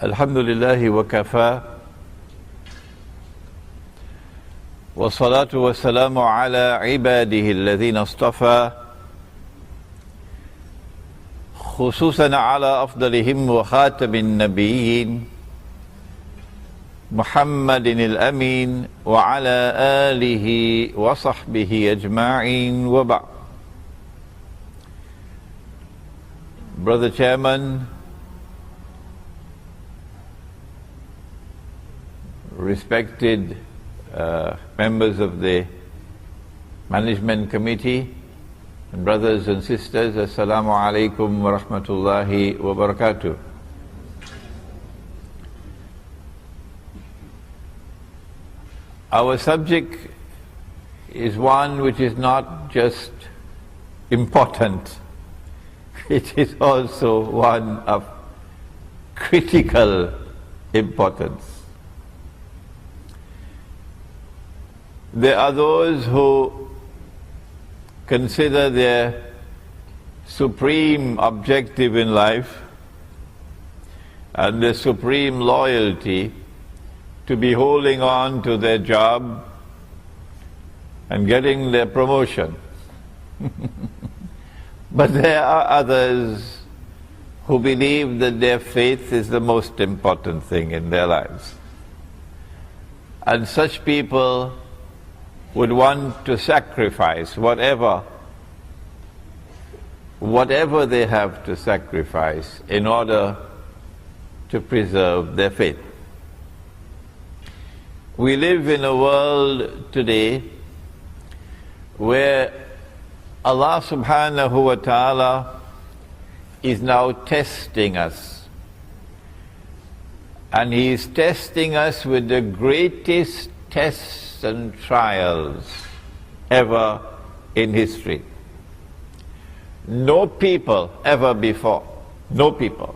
الحمد لله وكفى والصلاة والسلام على عباده الذين اصطفى خصوصا على أفضلهم وخاتم النبيين محمد الأمين وعلى آله وصحبه أجمعين وبعد. Brother Chairman, respected members of the Management Committee, and brothers and sisters, Assalamu alaikum wa rahmatullahi wa barakatuh. Our subject is one which is not just important, it is also one of critical importance. There are those who consider their supreme objective in life and their supreme loyalty to be holding on to their job and getting their promotion. But there are others who believe that their faith is the most important thing in their lives. And such people would want to sacrifice whatever they have to sacrifice in order to preserve their faith. We live in a world today where Allah subhanahu wa ta'ala is now testing us. And He is testing us with the greatest tests and trials ever in history. No people ever before, no people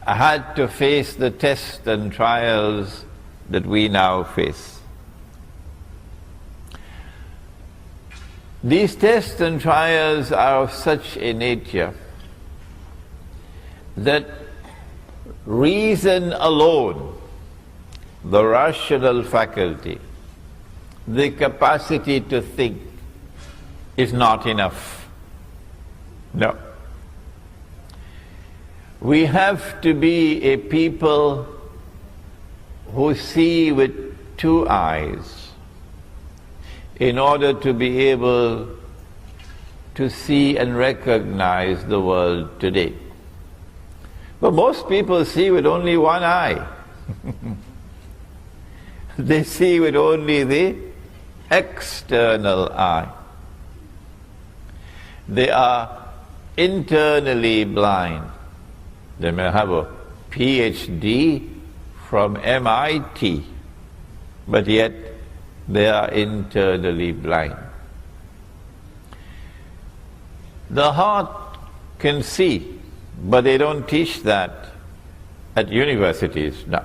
had to face the tests and trials that we now face. These tests and trials are of such a nature that reason alone, the rational faculty, the capacity to think, is not enough. No. We have to be a people who see with two eyes in order to be able to see and recognize the world today. But most people see with only one eye. They see with only the external eye. They are internally blind. They may have a PhD from MIT, but yet they are internally blind. The heart can see, but they don't teach that at universities, no.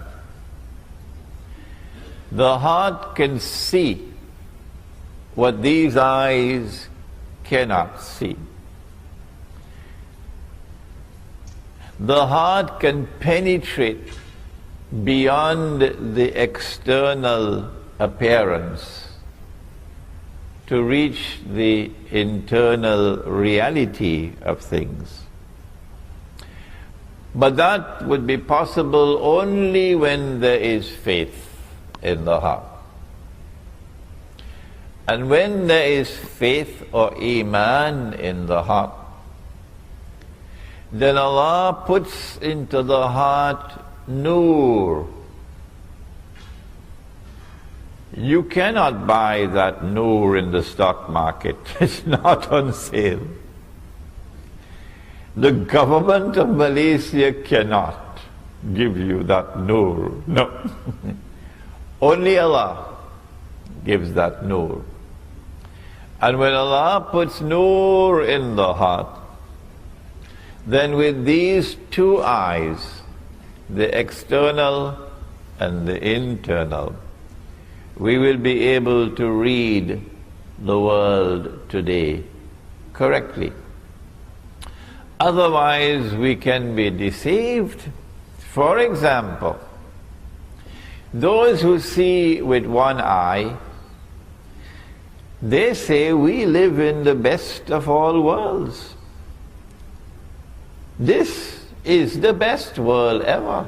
The heart can see what these eyes cannot see. The heart can penetrate beyond the external appearance to reach the internal reality of things. But that would be possible only when there is faith in the heart. And when there is faith or iman in the heart, then Allah puts into the heart nur. You cannot buy that nur in the stock market. It's not on sale. The government of Malaysia cannot give you that nur. No. Only Allah gives that nur. And when Allah puts nur in the heart, then with these two eyes, the external and the internal, we will be able to read the world today correctly. Otherwise we can be deceived, For example, those who see with one eye, they say we live in the best of all worlds. This is the best world ever.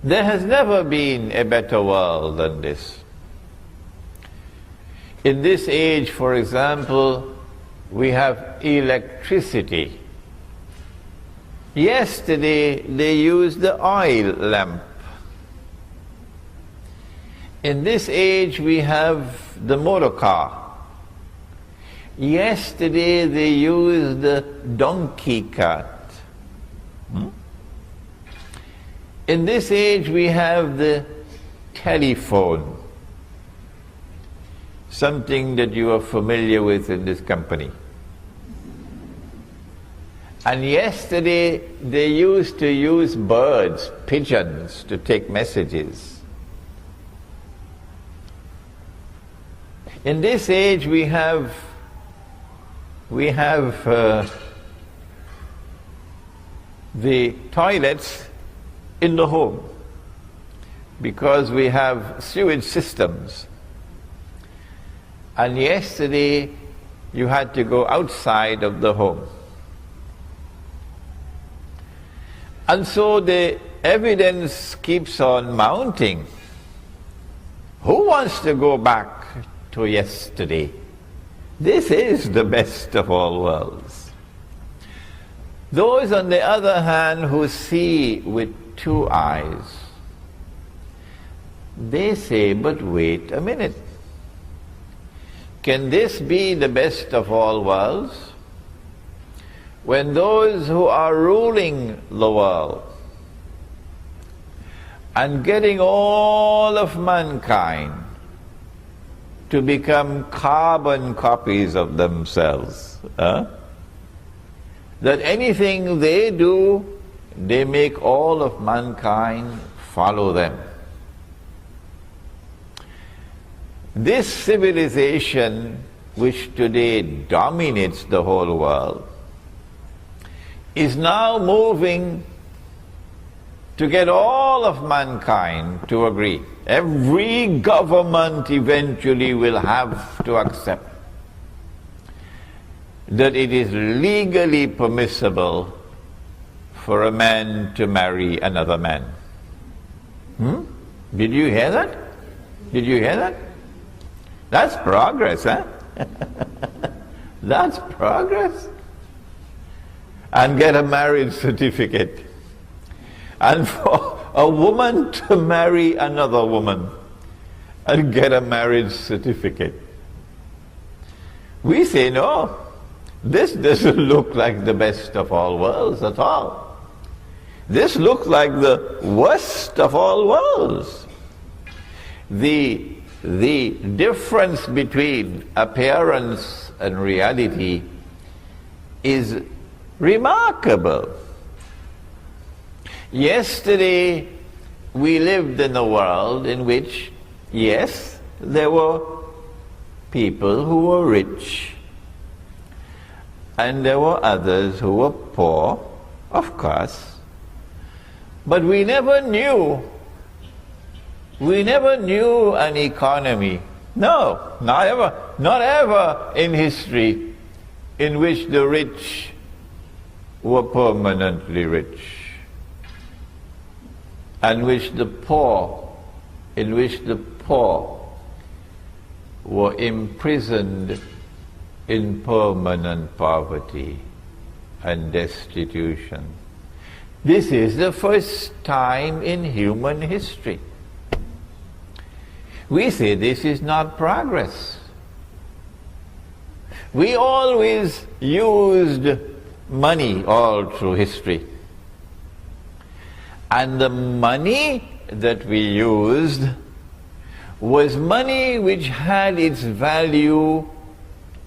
There has never been a better world than this. In this age, for example, we have electricity. Yesterday they used the oil lamp. In this age we have the motor car. Yesterday they used the donkey cart. In this age we have the telephone, something that you are familiar with in this company. And yesterday they used to use birds, pigeons, to take messages. In this age we have the toilets in the home, because we have sewage systems. And yesterday you had to go outside of the home. And so the evidence keeps on mounting. Who wants to go back to yesterday? This is the best of all worlds. Those, on the other hand, who see with two eyes, they say, but wait a minute. Can this be the best of all worlds? When those who are ruling the world and getting all of mankind to become carbon copies of themselves, that anything they do, they make all of mankind follow them. This civilization, which today dominates the whole world, is now moving to get all of mankind to agree. Every government eventually will have to accept that it is legally permissible for a man to marry another man. Did you hear that? Did you hear that? That's progress, huh? That's progress. And get a marriage certificate. And for a woman to marry another woman and get a marriage certificate. We say, no, this doesn't look like the best of all worlds at all. This looks like the worst of all worlds. The difference between appearance and reality is remarkable. Yesterday we lived in a world in which, yes, there were people who were rich and there were others who were poor, of course, but we never knew an economy, no, not ever in history, in which the rich were permanently rich, and in which the poor were imprisoned in permanent poverty and destitution. This is the first time in human history. We say this is not progress. We always used money all through history. And the money that we used was money which had its value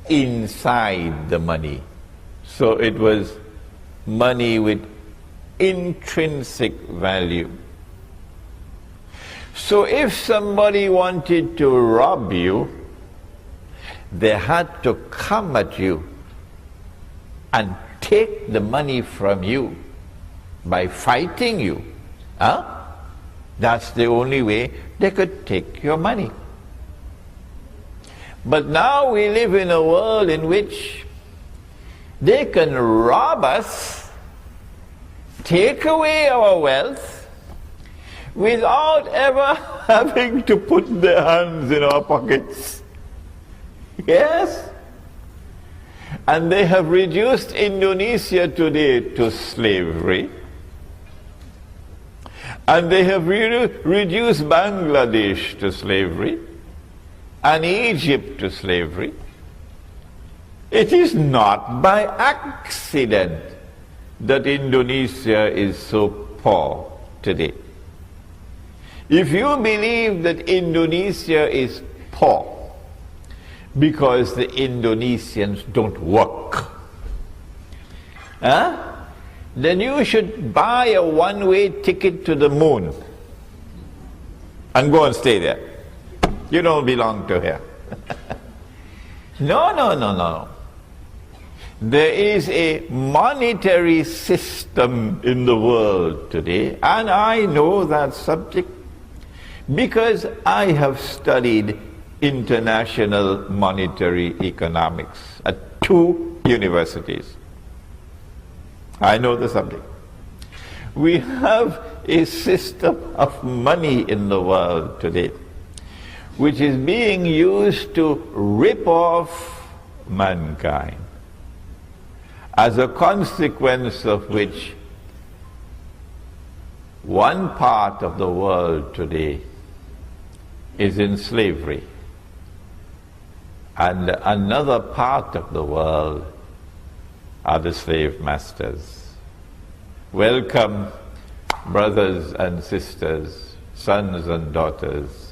inside the money. So it was money with intrinsic value. So if somebody wanted to rob you, they had to come at you and take the money from you by fighting you. Huh? That's the only way they could take your money. But now we live in a world in which they can rob us, take away our wealth, without ever having to put their hands in our pockets. Yes? And they have reduced Indonesia today to slavery. And they have reduced Bangladesh to slavery. And Egypt to slavery. It is not by accident that Indonesia is so poor today. If you believe that Indonesia is poor because the Indonesians don't work, then you should buy a one-way ticket to the moon and go and stay there. You don't belong to here. No. There is a monetary system in the world today, and I know that subject because I have studied international monetary economics at 2 universities. I know the subject. We have a system of money in the world today which is being used to rip off mankind, as a consequence of which one part of the world today is in slavery, and another part of the world are the slave masters. Welcome, brothers and sisters, sons and daughters,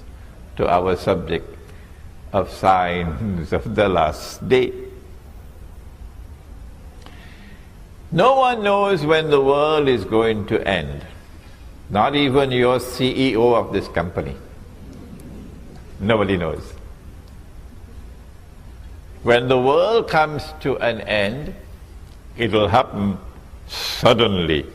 to our subject of signs of the last day. No one knows when the world is going to end, not even your CEO of this company. Nobody knows. When the world comes to an end, it will happen suddenly.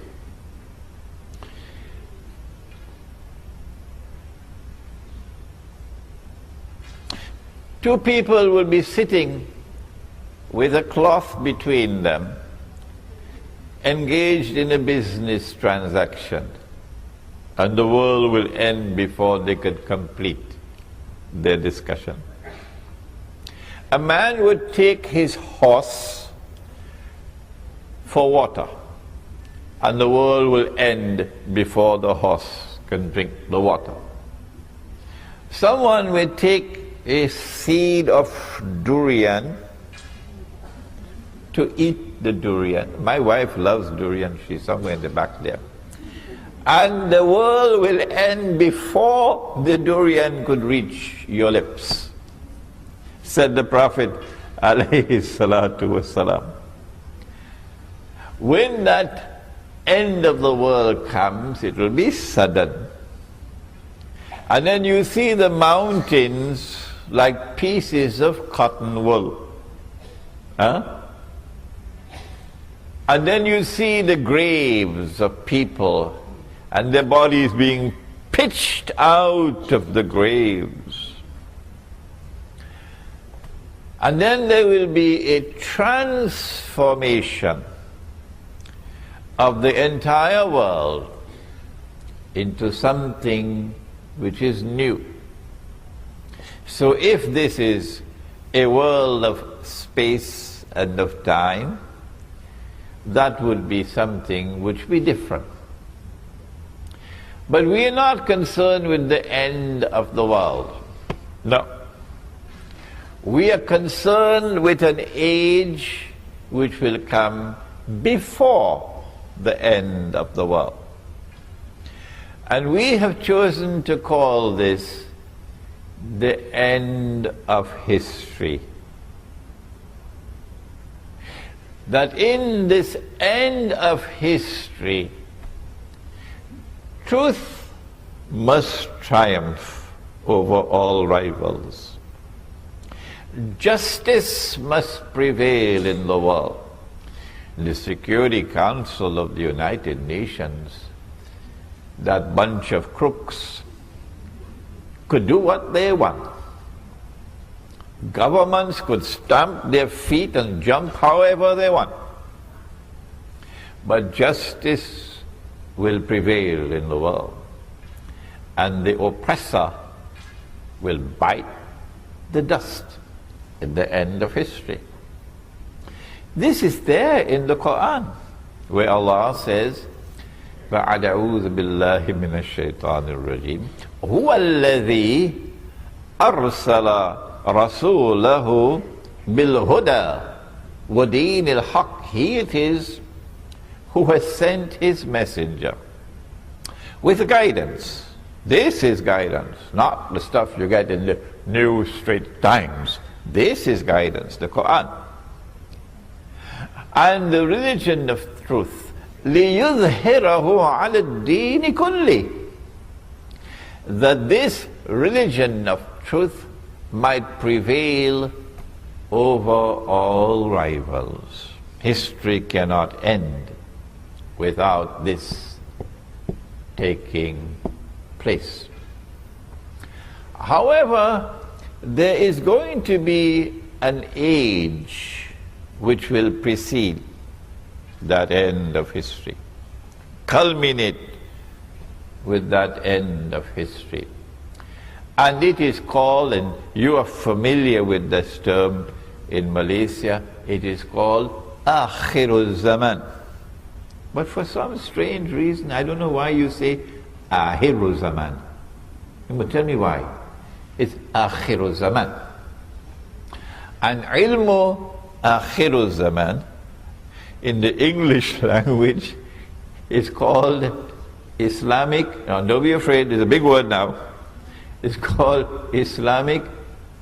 Two people will be sitting with a cloth between them, engaged in a business transaction, and the world will end before they could complete their discussion. A man would take his horse for water, and the world will end before the horse can drink the water. Someone will take a seed of durian to eat the durian. My wife loves durian. She's somewhere in the back there. And the world will end before the durian could reach your lips, said the Prophet alayhi salatu wasalam. When that end of the world comes, it will be sudden. And then you see the mountains like pieces of cotton wool. And then you see the graves of people and their bodies being pitched out of the graves. And then there will be a transformation of the entire world into something which is new. So if this is a world of space and of time, that would be something which would be different. But we are not concerned with the end of the world. No. We are concerned with an age which will come before the end of the world. And we have chosen to call this the end of history. That in this end of history, truth must triumph over all rivals. Justice must prevail in the world. the Security Council of the United Nations, that bunch of crooks could do what they want. Governments could stamp their feet and jump however they want. But justice will prevail in the world, and the oppressor will bite the dust at the end of history. This is there in the Quran, where Allah says, بعد أعوذ بالله من الشيطان الرجيم هو الذي أرسل رسوله بالهدى ودين الحق. He it is who has sent his messenger with guidance. This is guidance, not the stuff you get in the New Straits Times. This is guidance, the Quran. And the religion of truth, لِيُظْهِرَهُ عَلَى الدِّينِ كُلِّهِ, that this religion of truth might prevail over all rivals. History cannot end without this taking place. However, there is going to be an age which will precede that end of history, culminate with that end of history. And it is called, and you are familiar with this term in Malaysia, it is called Akhirul Zaman. But for some strange reason, I don't know why you say Akhirul Zaman. You must tell me why. It's Akhirul Zaman. And ilmu Akhirul Zaman in the English language is called Islamic, now don't be afraid, it's a big word now, it's called Islamic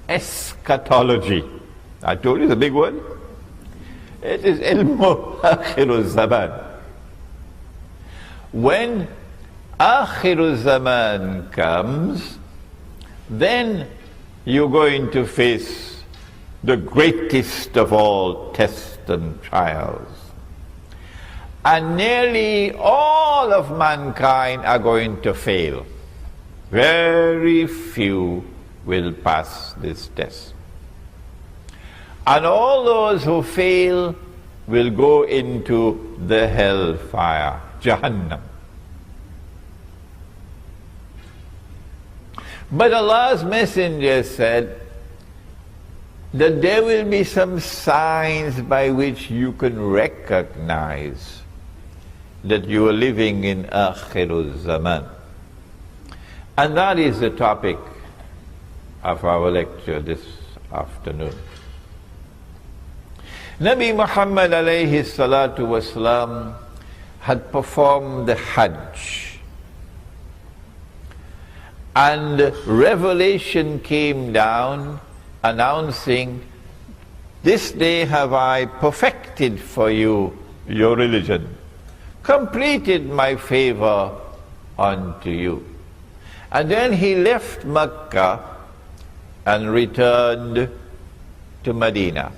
eschatology. I told you it's a big word. It is ilmu Akhirul Zaman. When Akhirul Zaman comes, then you're going to face the greatest of all tests and trials. And nearly all of mankind are going to fail. Very few will pass this test. And all those who fail will go into the hellfire, Jahannam. But Allah's Messenger said that there will be some signs by which you can recognize that you are living in Akhirul Zaman. And that is the topic of our lecture this afternoon. Nabi Muhammad alayhi salatu wasalam had performed the Hajj, and revelation came down announcing, this day have I perfected for you your religion, completed my favor unto you. And then he left Mecca and returned to Medina.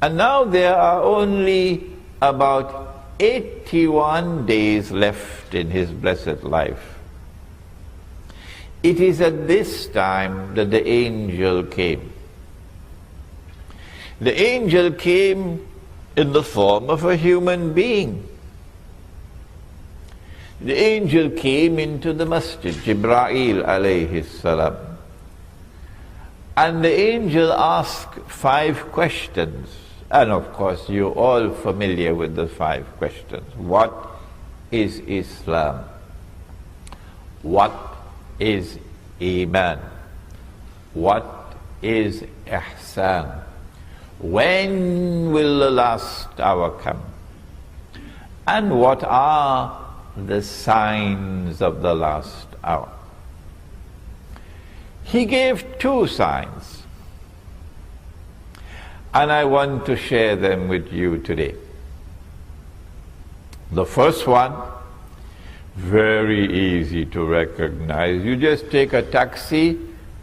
And now there are only about 81 days left in his blessed life. It is at this time that the angel came. The angel came in the form of a human being. The angel came into the masjid, Jibreel alayhi salam. And the angel asked 5 questions. And of course, you're all familiar with the 5 questions. What is Islam? What is Iman? What is Ihsan? When will the last hour come? And what are the signs of the last hour? He gave 2 signs, and I want to share them with you today. The first one, very easy to recognize. You just take a taxi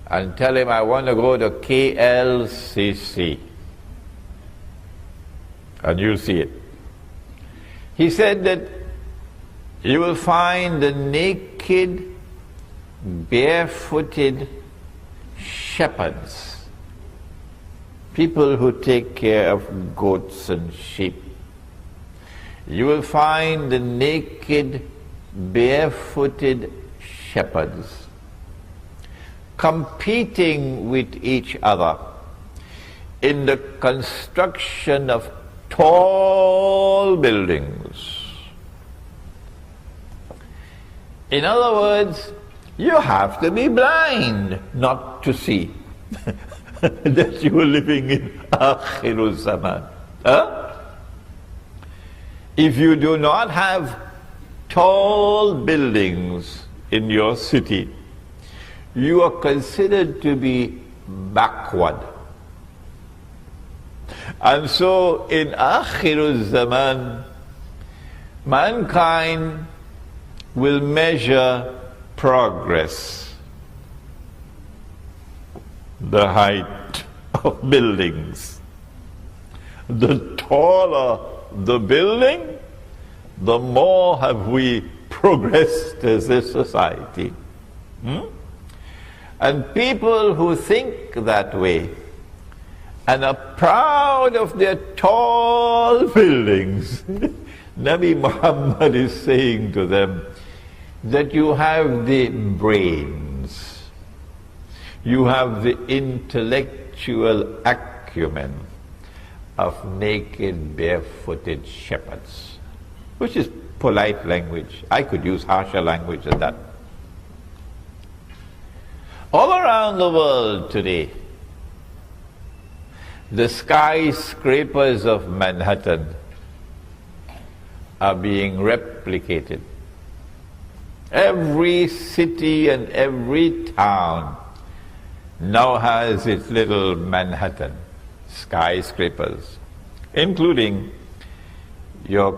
and tell him, I want to go to KLCC. And you'll see it. He said that you will find the naked, barefooted shepherds, people who take care of goats and sheep. You will find the naked, barefooted shepherds competing with each other in the construction of tall buildings. In other words, you have to be blind not to see that you are living in Akhirul Zaman. If you do not have tall buildings in your city, you are considered to be backward. And so in Akhirul Zaman, mankind will measure progress, the height of buildings. The taller the building, the more have we progressed as a society. And people who think that way and are proud of their tall buildings, Nabi Muhammad is saying to them that you have the brains, you have the intellectual acumen of naked, barefooted shepherds, which is polite language. I could use harsher language than that. All around the world today, the skyscrapers of Manhattan are being replicated. Every city and every town now has its little Manhattan skyscrapers, including your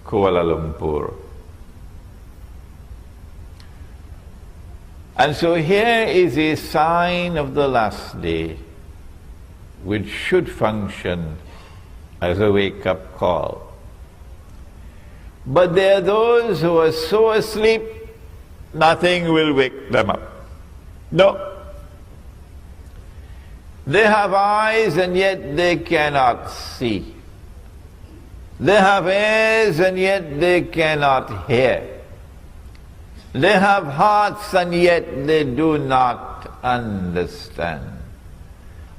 Kuala Lumpur. And so here is a sign of the last day, which should function as a wake-up call. But there are those who are so asleep, nothing will wake them up. No. They have eyes and yet they cannot see. They have ears and yet they cannot hear. They have hearts and yet they do not understand.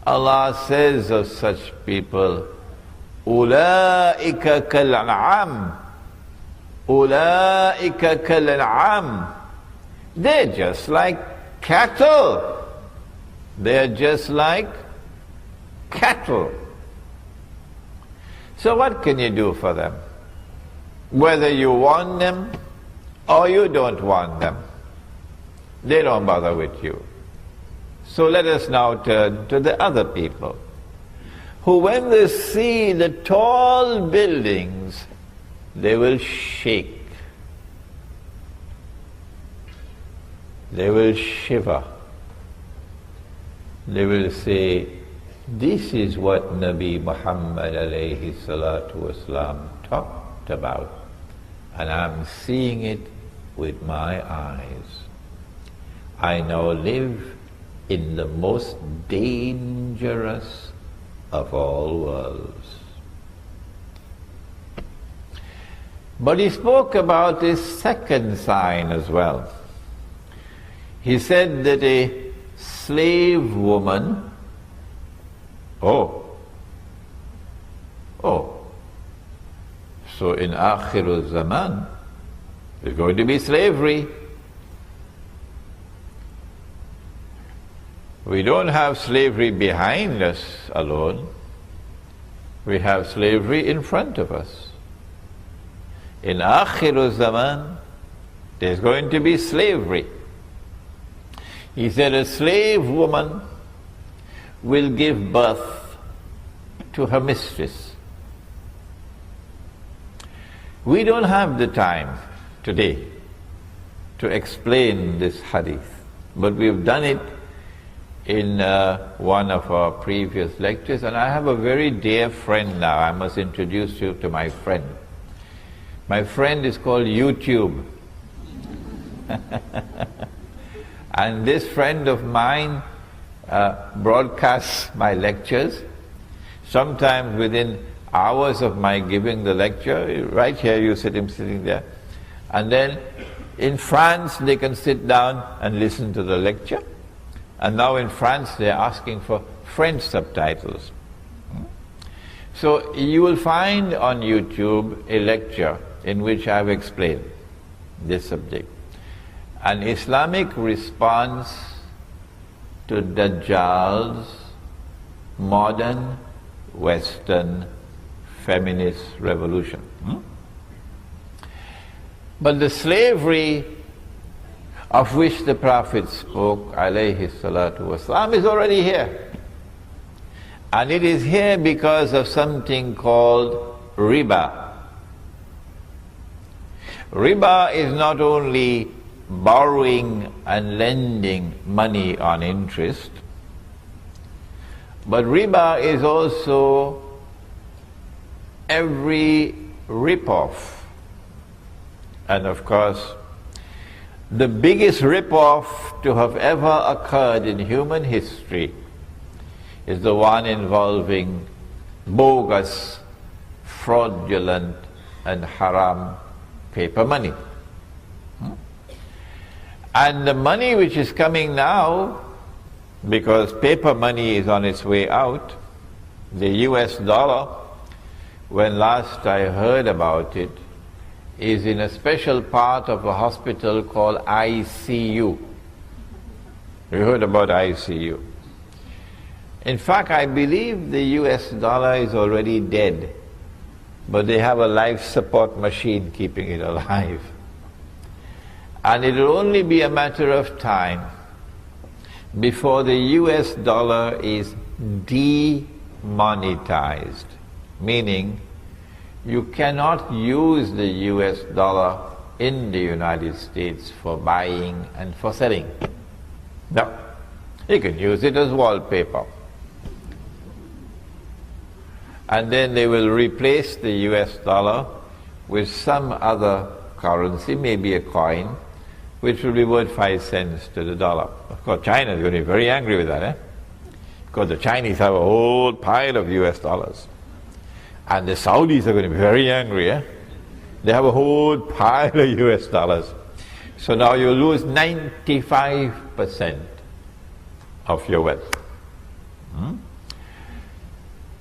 Allah says of such people, أُولَٰئِكَ كَالْأَنْعَامِ أُولَٰئِكَ كَالْأَنْعَامِ. They're just like cattle. They're just like cattle. So what can you do for them? Whether you want them or you don't want them, they don't bother with you. So let us now turn to the other people, who when they see the tall buildings, they will shake. They will shiver. They will say, this is what Nabi Muhammad alayhi salatu wasalam talked about, and I'm seeing it with my eyes. I now live in the most dangerous of all worlds. But he spoke about a second sign as well. He said that a slave woman, so in Akhirul Zaman, there's going to be slavery. We don't have slavery behind us alone. We have slavery in front of us. In Akhirul Zaman, there's going to be slavery. He said a slave woman will give birth to her mistress. We don't have the time today to explain this hadith, but we've done it in one of our previous lectures, and I have a very dear friend now. I must introduce you to my friend. My friend is called YouTube. And this friend of mine broadcasts my lectures, sometimes within hours of my giving the lecture. Right here you see him sitting there. And then in France they can sit down and listen to the lecture. And now in France they're asking for French subtitles. So you will find on YouTube a lecture in which I've explained this subject. An Islamic response to Dajjal's modern Western feminist revolution. But the slavery of which the Prophet spoke, alayhi salatu wasalam, is already here. And it is here because of something called riba. Riba is not only borrowing and lending money on interest, but riba is also every rip-off. And of course, the biggest rip-off to have ever occurred in human history is the one involving bogus, fraudulent, and haram paper money. And the money which is coming now, because paper money is on its way out, the US dollar, when last I heard about it, is in a special part of a hospital called ICU. You heard about ICU? In fact, I believe the US dollar is already dead, but they have a life support machine keeping it alive. And it will only be a matter of time before the US dollar is demonetized, meaning you cannot use the US dollar in the United States for buying and for selling. No, you can use it as wallpaper. And then they will replace the US dollar with some other currency, maybe a coin, which will be worth 5 cents to the dollar. Of course, China is going to be very angry with that, because the Chinese have a whole pile of US dollars. And the Saudis are going to be very angry, They have a whole pile of US dollars. So now you lose 95% of your wealth.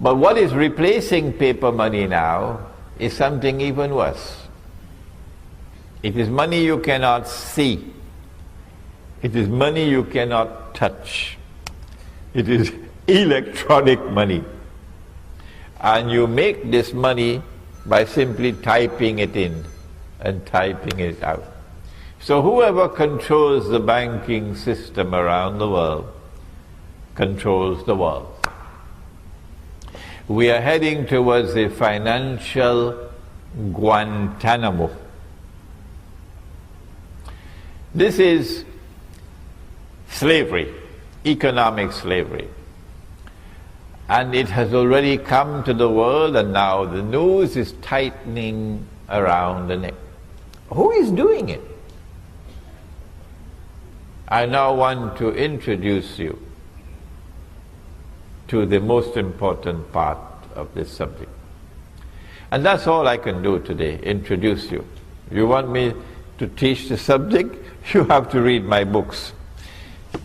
But what is replacing paper money now is something even worse. It is money you cannot see. It is money you cannot touch. It is electronic money. And you make this money by simply typing it in and typing it out. So whoever controls the banking system around the world controls the world. We are heading towards a financial Guantanamo. This is slavery, economic slavery. And it has already come to the world, and now the noose is tightening around the neck. Who is doing it? I now want to introduce you to the most important part of this subject. And that's all I can do today, introduce you. You want me to teach the subject? You have to read my books.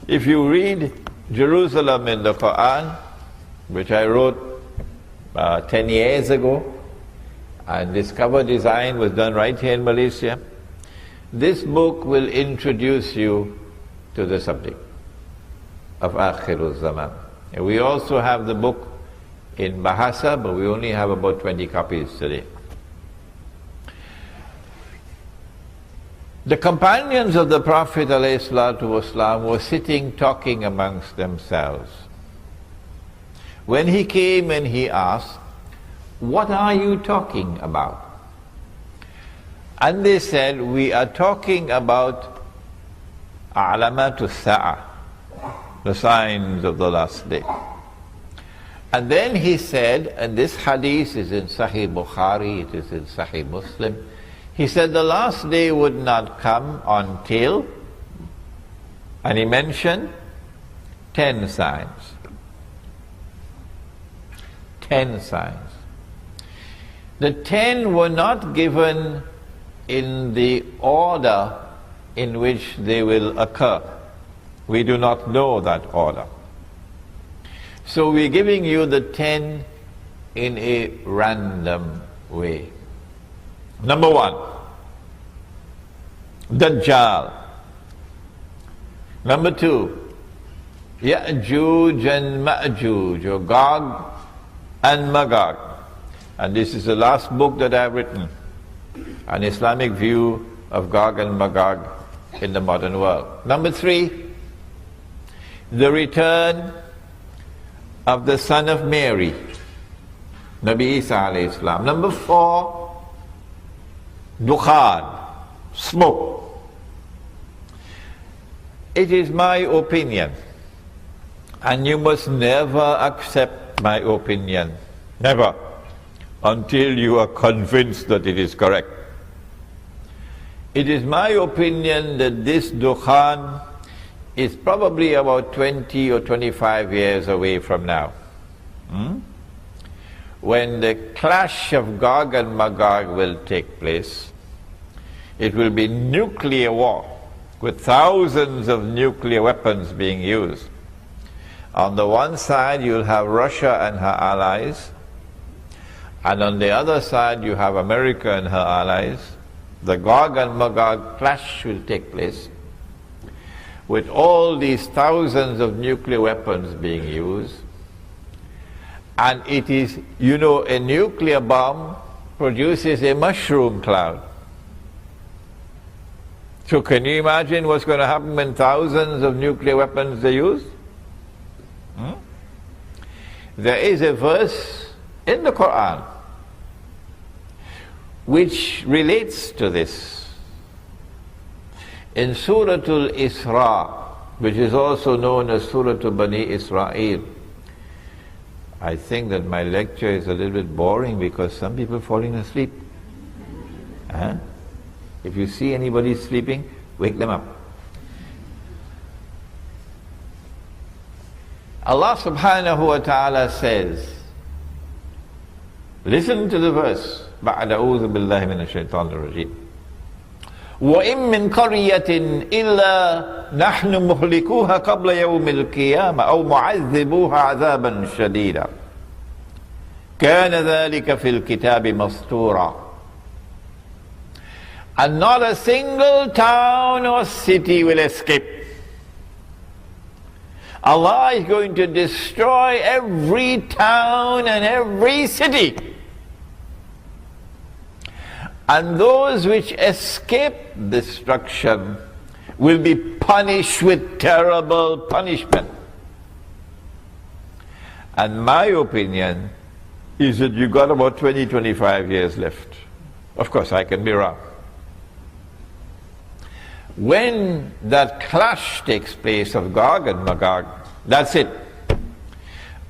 If you read Jerusalem in the Quran, which I wrote 10 years ago, and this cover design was done right here in Malaysia, this book will introduce you to the subject of Akhirul Zaman. And we also have the book in Bahasa, but we only have about 20 copies today. The companions of the Prophet ﷺ were sitting talking amongst themselves. When he came and he asked, "What are you talking about?" And they said, "We are talking about علامات الساعة, the signs of the last day." And then he said, and this hadith is in Sahih Bukhari, it is in Sahih Muslim, He said the last day would not come until, and he mentioned 10 signs. 10 signs. The 10 were not given in the order in which they will occur. We do not know that order. So we're giving you the 10 in a random way. Number 1, Dajjal. Number 2, Ya'juj and Ma'juj, or Gog and Magog. And this is the last book that I've written, an Islamic view of Gog and Magog in the modern world. Number 3, the return of the son of Mary, Nabi Isa alayhi salam. Number 4, Dukhan, smoke. It is my opinion, and you must never accept my opinion, never, until you are convinced that it is correct. It is my opinion that this Dukhan is probably about 20 or 25 years away from now. When the clash of Gog and Magog will take place, it will be nuclear war, with thousands of nuclear weapons being used. On the one side you'll have Russia and her allies, and on the other side you have America and her allies. The Gog and Magog clash will take place, with all these thousands of nuclear weapons being used. And it is, you know, a nuclear bomb produces a mushroom cloud. So can you imagine what's going to happen when thousands of nuclear weapons are used? There is a verse in the Quran which relates to this. In Surah Al-Isra, which is also known as Surah Bani Israel. I think that my lecture is a little bit boring because some people are falling asleep. If you see anybody sleeping, wake them up. Allah subhanahu wa ta'ala says, listen to the verse, بَعْدَ أَعُوذُ بِاللَّهِ مِنَ الشَّيْطَانِ الرَّجِيمِ وَإِن مِّن قَرْيَةٍ إِلَّا نَحْنُ مُهْلِكُوهَا قَبْلَ يَوْمِ الْقِيَامَةِ أَوْ مُعَذِّبُوهَا عَذَابًا شَدِيدًا كَانَ ذَلِكَ فِي الْكِتَابِ مَسْطُورًا. And not a single town or city will escape. Allah is going to destroy every town and every city. And those which escape destruction will be punished with terrible punishment. And my opinion is that you got about 20-25 years left. Of course, I can be wrong. When that clash takes place of Gog and Magog, that's it.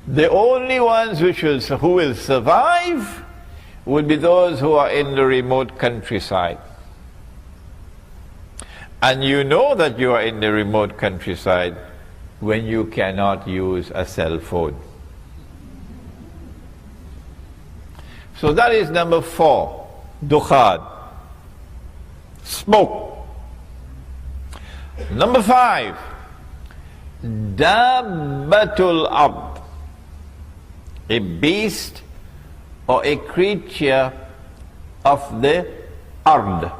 The only ones who will survive would be those who are in the remote countryside. And you know that you are in the remote countryside when you cannot use a cell phone. So that is number 4, Dukhan, smoke. Number 5, Dabbatul Ard, a beast or a creature of the Ard.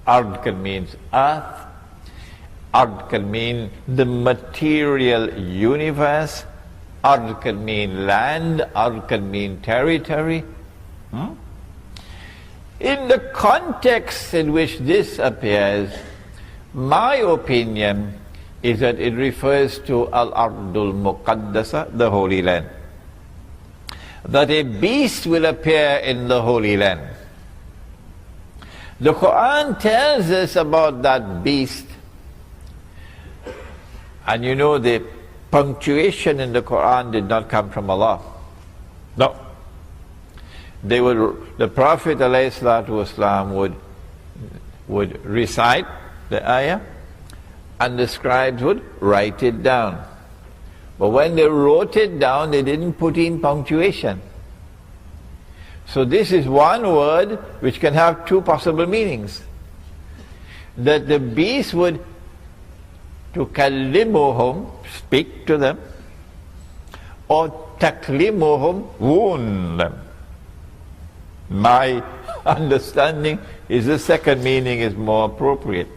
Ard can mean earth, Ard can mean the material universe, Ard can mean land, Ard can mean territory. In the context in which this appears, my opinion is that it refers to Al-Ardul Muqaddasa, the Holy Land. That a beast will appear in the Holy Land. The Quran tells us about that beast. And you know, the punctuation in the Quran did not come from Allah. No. The Prophet ﷺ would would recite the ayah, and the scribes would write it down. But when they wrote it down, they didn't put in punctuation. So this is one word which can have two possible meanings. That the beast would tukallimuhum, speak to them, or taklimuhum, wound them. My understanding is the second meaning is more appropriate.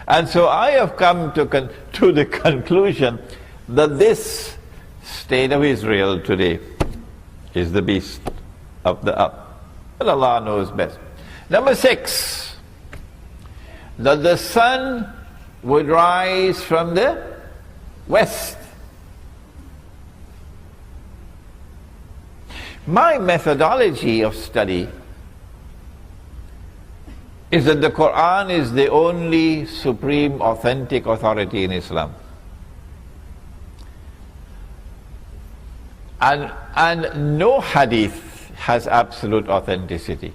And so I have come to the conclusion that this state of Israel today is the beast of the up. But Allah knows best. Number 6, that the sun would rise from the west. My methodology of study is that the Quran is the only supreme authentic authority in Islam. And no hadith has absolute authenticity.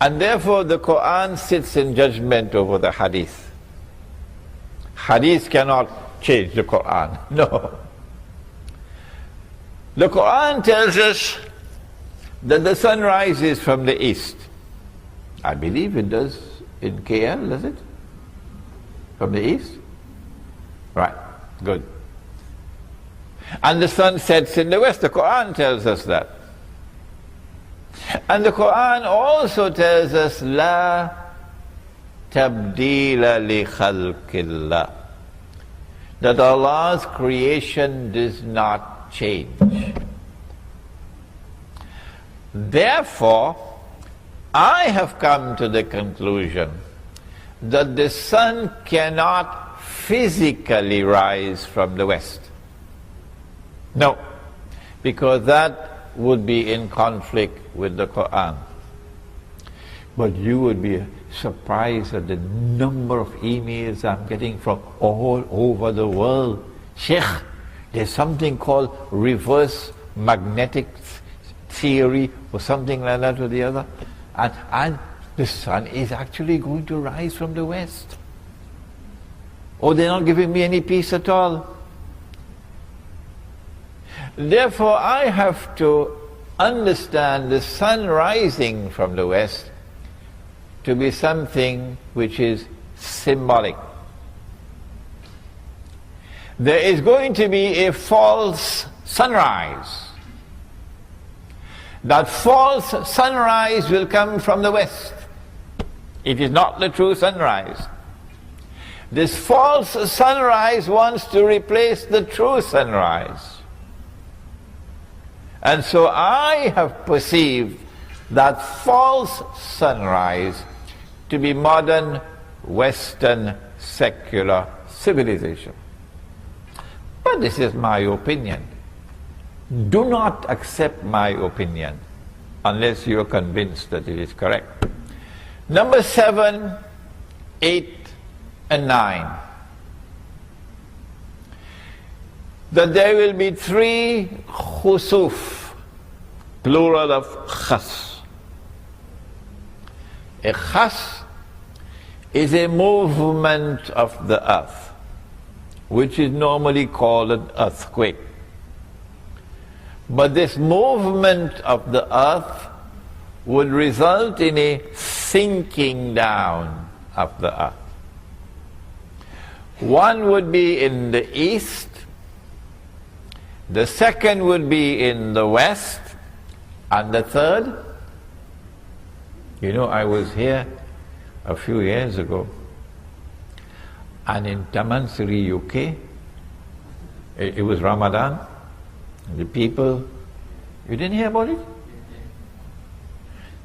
And therefore the Quran sits in judgment over the hadith. Hadith cannot change the Quran. No. The Quran tells us that the sun rises from the east. I believe it does in KL, does it? From the east? Right, good. And the sun sets in the west. The Quran tells us that. And the Quran also tells us, La tabdila li khalqillah, that Allah's creation does not change. Therefore, I have come to the conclusion that the sun cannot physically rise from the west. No, because that would be in conflict with the Quran. But you would be surprised at the number of emails I'm getting from all over the world. Sheikh, there's something called reverse magnetic theory or something like that or the other. And the sun is actually going to rise from the west. Oh, they're not giving me any peace at all. Therefore, I have to understand the sun rising from the west to be something which is symbolic. There is going to be a false sunrise. That false sunrise will come from the west. It is not the true sunrise. This false sunrise wants to replace the true sunrise. And so I have perceived that false sunrise to be modern Western secular civilization. But this is my opinion. Do not accept my opinion unless you are convinced that it is correct. Number 7, 8, and 9. That there will be 3 khusuf, plural of khas. A khas is a movement of the earth, which is normally called an earthquake. But this movement of the earth would result in a sinking down of the earth. One would be in the east, the second would be in the west, and the third, you know, I was here a few years ago, and in Tamansuri, UK, it was Ramadan. The people, you didn't hear about it?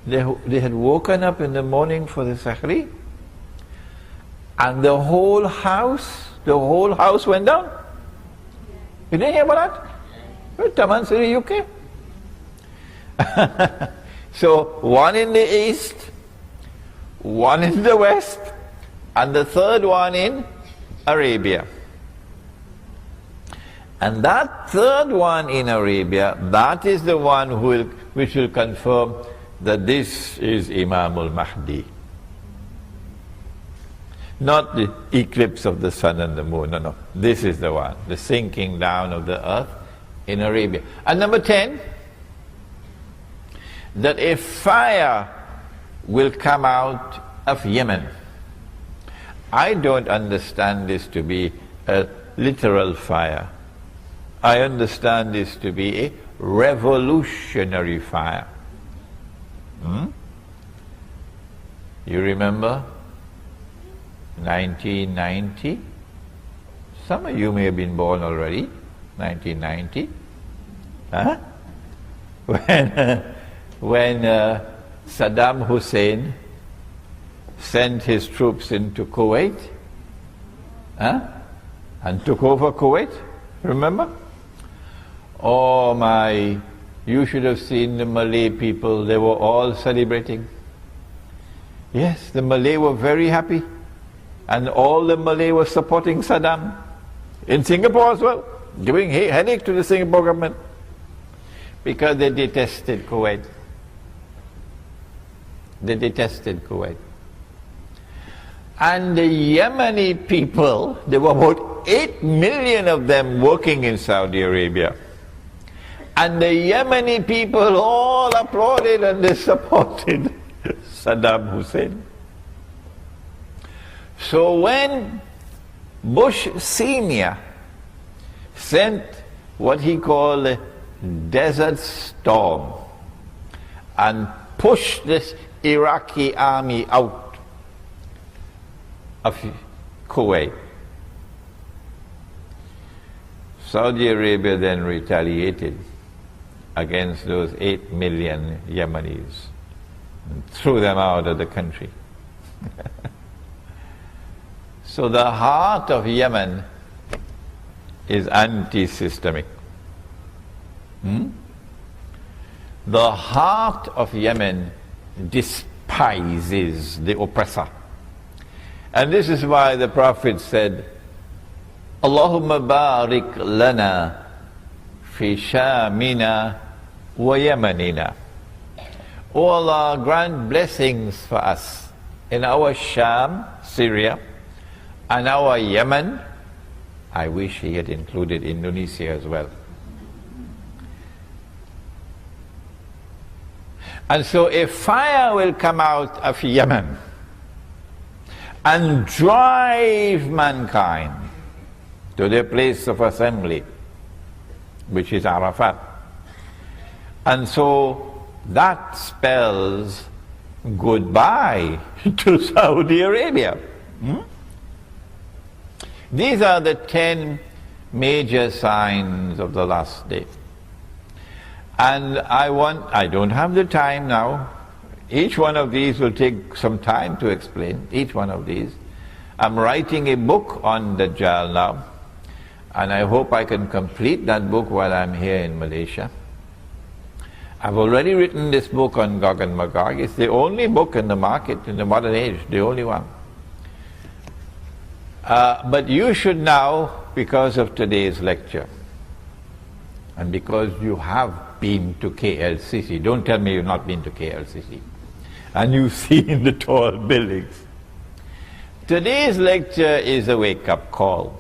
They had woken up in the morning for the Sahri, and the whole house went down. You didn't hear about that? Tamansuri, UK. So one in the east, one in the west, and the third one in Arabia. And that third one in Arabia, that is the one which will confirm that this is Imam al-Mahdi. Not the eclipse of the sun and the moon, no. This is the one, the sinking down of the earth in Arabia. And number 10, that a fire will come out of Yemen. I don't understand this to be a literal fire. I understand this to be a revolutionary fire. You remember 1990? Some of you may have been born already. 1990. Huh? When Saddam Hussein sent his troops into Kuwait, and took over Kuwait, remember? Oh my, you should have seen the Malay people, they were all celebrating. Yes, the Malay were very happy, and all the Malay were supporting Saddam. In Singapore as well, giving headache to the Singapore government, because they detested Kuwait. They detested Kuwait. And the Yemeni people, there were about 8 million of them working in Saudi Arabia. And the Yemeni people all applauded and they supported Saddam Hussein. So when Bush Sr. sent what he called a desert storm and pushed this Iraqi army out of Kuwait, Saudi Arabia then retaliated against those 8 million Yemenis and threw them out of the country. So the heart of Yemen is anti-systemic. The heart of Yemen despises the oppressor. And this is why the Prophet said, Allahumma barik lana fi shamina wa yamanina. O Allah, grant blessings for us in our Sham, Syria, and our Yemen. I wish he had included Indonesia as well. And so a fire will come out of Yemen and drive mankind to their place of assembly, which is Arafat. And so that spells goodbye to Saudi Arabia. These are the 10 major signs of the last day. And I don't have the time now. Each one of these will take some time to explain, each one of these. I'm writing a book on Dajjal now, and I hope I can complete that book while I'm here in Malaysia. I've already written this book on Gog and Magog. It's the only book in the market in the modern age, the only one. But you should now, because of today's lecture, and because you have been to KLCC, don't tell me you've not been to KLCC, and you've seen the tall buildings. Today's lecture is a wake-up call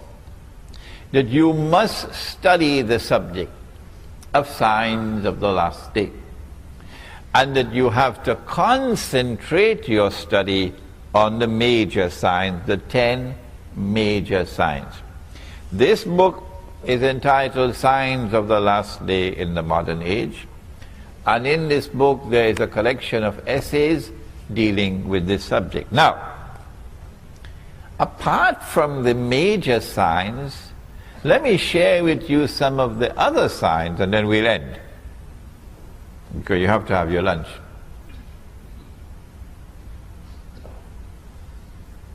that you must study the subject of signs of the last day, and that you have to concentrate your study on the major signs, the 10 major signs. This book is entitled Signs of the Last Day in the Modern Age, and in this book there is a collection of essays dealing with this subject. Now, apart from the major signs, let me share with you some of the other signs and then we'll end, because you have to have your lunch.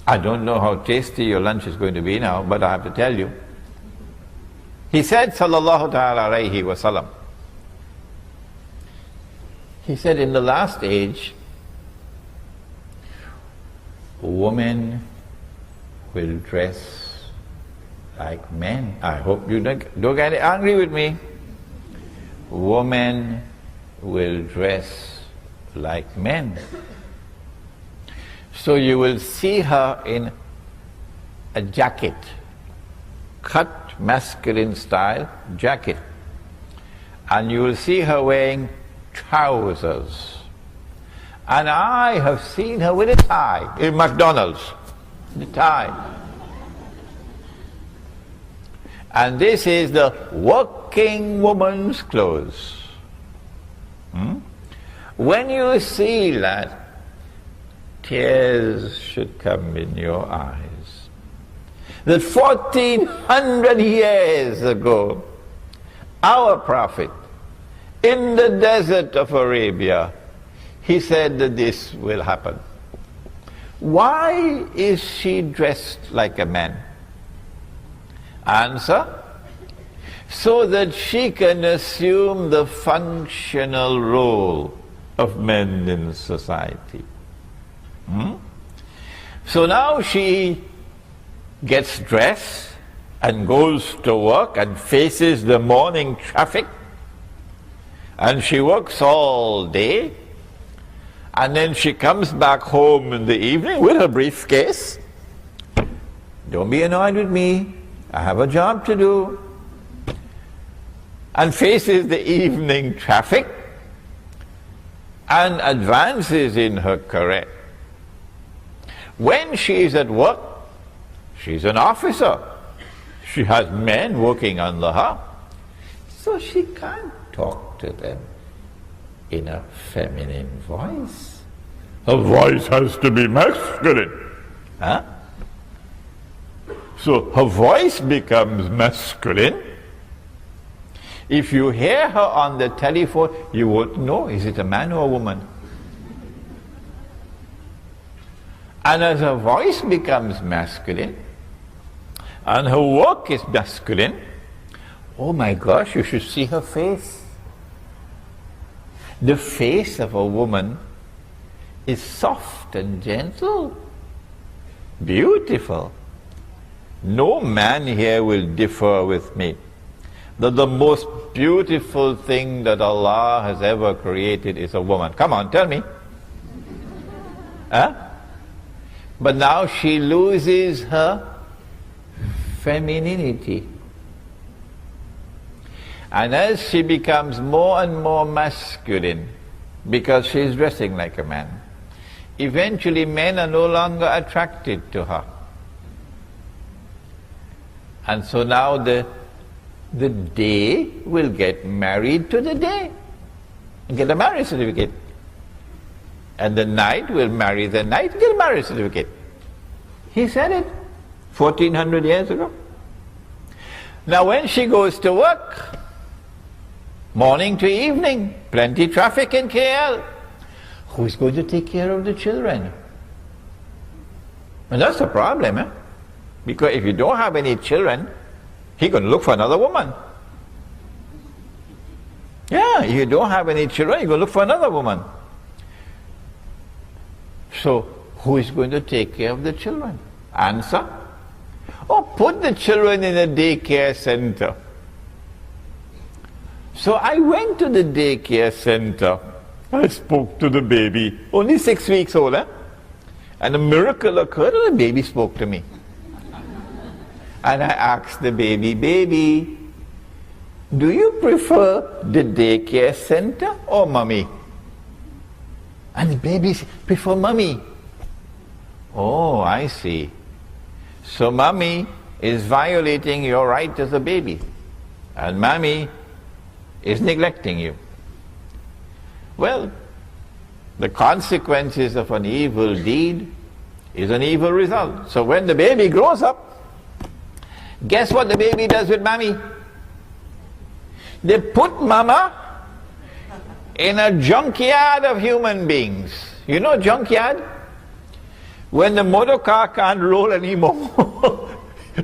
I don't know how tasty your lunch is going to be now, but I have to tell you. He said, sallallahu ta'ala alayhi wa sallam, he said, in the last age, women will dress like men. I hope you don't get angry with me. Women will dress like men. So you will see her in a jacket, cut masculine style jacket. And you will see her wearing trousers. And I have seen her with a tie in McDonald's, the tie. And this is the working woman's clothes. When you see that, tears should come in your eyes. That 1400 years ago, our prophet, in the desert of Arabia, he said that this will happen. Why is she dressed like a man? Answer: so that she can assume the functional role of men in society. So now she gets dressed and goes to work and faces the morning traffic, and she works all day, and then she comes back home in the evening with her briefcase. Don't be annoyed with me, I have a job to do. And faces the evening traffic and advances in her career. When she is at work, she's an officer. She has men working under her, so she can't talk to them in a feminine voice. Her voice has to be masculine. So her voice becomes masculine. If you hear her on the telephone, you won't know, is it a man or a woman? And as her voice becomes masculine, and her work is masculine, oh my gosh, you should see her face. The face of a woman is soft and gentle, beautiful. No man here will differ with me that the most beautiful thing that Allah has ever created is a woman. Come on, tell me. But now she loses her femininity. And as she becomes more and more masculine, because she is dressing like a man, eventually men are no longer attracted to her. And so now the day will get married to the day and get a marriage certificate. And the night will marry the night and get a marriage certificate. He said it 1400 years ago. Now when she goes to work, morning to evening, plenty traffic in KL, who's going to take care of the children? And that's the problem, because if you don't have any children, he's going to look for another woman. Yeah, if you don't have any children, you're going to look for another woman. So, who is going to take care of the children? Answer: oh, put the children in a daycare center. So I went to the daycare center. I spoke to the baby, only 6 weeks old, and a miracle occurred and the baby spoke to me. And I asked the baby, "Baby, do you prefer the daycare center or mommy?" And the baby said, "Prefer mommy." Oh, I see. So mommy is violating your right as a baby, and mommy is neglecting you. Well, the consequences of an evil deed is an evil result. So when the baby grows up, guess what the baby does with mommy? They put mama in a junkyard of human beings. You know junkyard? When the motor car can't roll anymore,